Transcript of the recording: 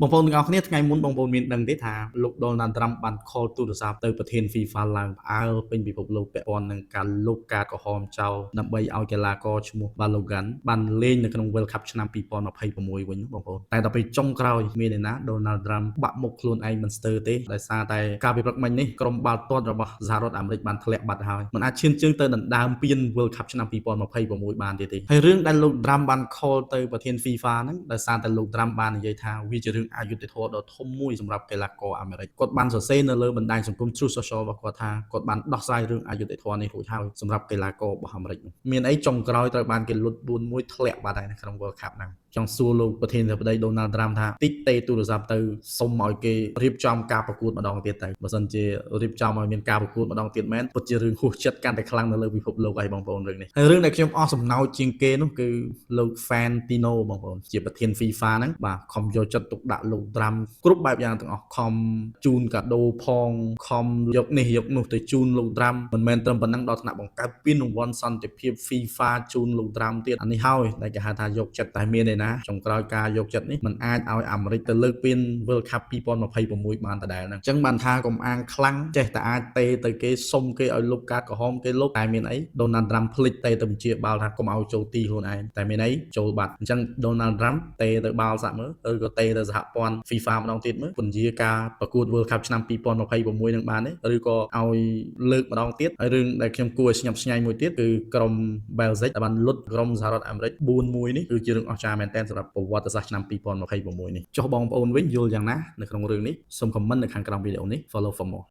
បងប្អូនទាំងអស់គ្នាថ្ងៃមុនបងប្អូនមានដឹងទេថាលោក Donald Trump បានខលទូរស័ព្ទទៅប្រធាន FIFA ឡើងផ្អើលពេញពិភពលោកពាក់ព័ន្ធនឹងការលុបការក្រហមចោលដើម្បីឲ្យកីឡាករឈ្មោះ Balogun បានលេងនៅក្នុង World Cup ឆ្នាំ2026វិញបងប្អូនតែដល់ពេលចុងក្រោយមាននរណា Donald Trump បាក់មុខខ្លួនឯងមិនស្ទើរទេដោយសារតែការពិព្រឹកមិញនេះក្រុមបាល់ទាត់របស់សហរដ្ឋអាមេរិកបានធ្លាក់បាត់ហើយមិនអាចឈានជើងទៅដណ្ដើមពាន World Cup ឆ្នាំ2026បានទៀតទេហើយរឿងដែលលោក Trump បានខលទៅប្រធាន FIFA ហ្នឹងដោយសារតែលោក Trump បាននិយាយថាវាជារឿងអយុត្តិធម៌ដ៏ធំមួយសម្រាប់កីឡាករអាមេរិកគាត់បានសរសេរនៅលើបណ្ដាញសង្គម Truth Social របស់គាត់ថាគាត់បានដោះស្រាយរឿងអយុត្តិធម៌នេះរួចហើយសម្រាប់កីឡាកររបស់អាមេរិកមានអីចុងក្រោយត្រូវបានគេលុត4-1ធ្លាក់បាត់ហើយនៅក្នុង World Cup ហ្នឹងចង់សួរលោកប្រធានាធិបតី Donald Trump ថាតិចទេទូរស័ព្ទទៅសុំឲ្យគេរៀបចំការប្រកួតម្ដងទៀតទៅបើសិនជារៀបចំឲ្យមានការប្រកួតម្ដងទៀតមែនពិតជារឿងហួសចិត្តកាន់តែខ្លាំងនៅលើពិភពលោកហើយបងប្អូនរឿងនេះហើយរឿងដែលខ្ញុំអស់សំណោចជាងគេនោះគឺលោក Fantino បងប្អូនជាប្រធាន FIFA ហ្នឹងបាទខំយកចិត្តទុកដាក់លោក Trump គ្រប់បែបយ៉ាងទាំងអស់ខំជូនកាដូផងខំយកនេះយកនោះទៅជូនលោក Trump មិនមែនត្រឹមប៉ុណ្ណឹងដល់ថ្នាក់បង្កើតពានរង្វាន់សន្តិភាព FIFA ជូនលោក Trump ទៀតអានេះហើយដែលគេហៅថាយកចិត្តតែមានឯណាចុងក្រោយការយកចិត្តនេះมันអាចឲ្យអាមេរិកទៅលើកពាន World Cup 2026បានដដែលហ្នឹងអញ្ចឹងបានថាកុំអាងខ្លាំងចេះតែអាចទេទៅគេសុំគេឲ្យលុបការក្រហមគេលុបតែមានអី Donald Trump ភ្លេចទេទៅបញ្ជាបាល់ថាកុំឲ្យចូលទីខ្លួនឯងតែមានអីចូលបាត់អញ្ចឹង Donald Trump ទេទៅបាល់សាក់មើលឬក៏ទេទៅសហព័ន្ធ FIFA ម្ដងទៀតមើលពន្យាការប្រកួត World Cup ឆ្នាំ2026នឹងបានទេឬក៏ឲ្យលើកម្ដងទៀតហើយរឿងដែលខ្ញុំគួរឲ្យស្ញប់ស្ញែងមួយទៀតគឺក្រុម Belgium ដែលបានលុតក្រុមសហរដ្ឋអាមេរិក4-1នេះគឺជារឿងអស្ចារ្យមែនទែនសម្រាប់ប្រវត្តិសាស្ត្រឆ្នាំ2026នេះចុះបងប្អូនវិញយល់យ៉ាងណានៅក្នុងរឿងនេះសូម comment នៅខាងក្រោមវីដេអូនេះ follow for more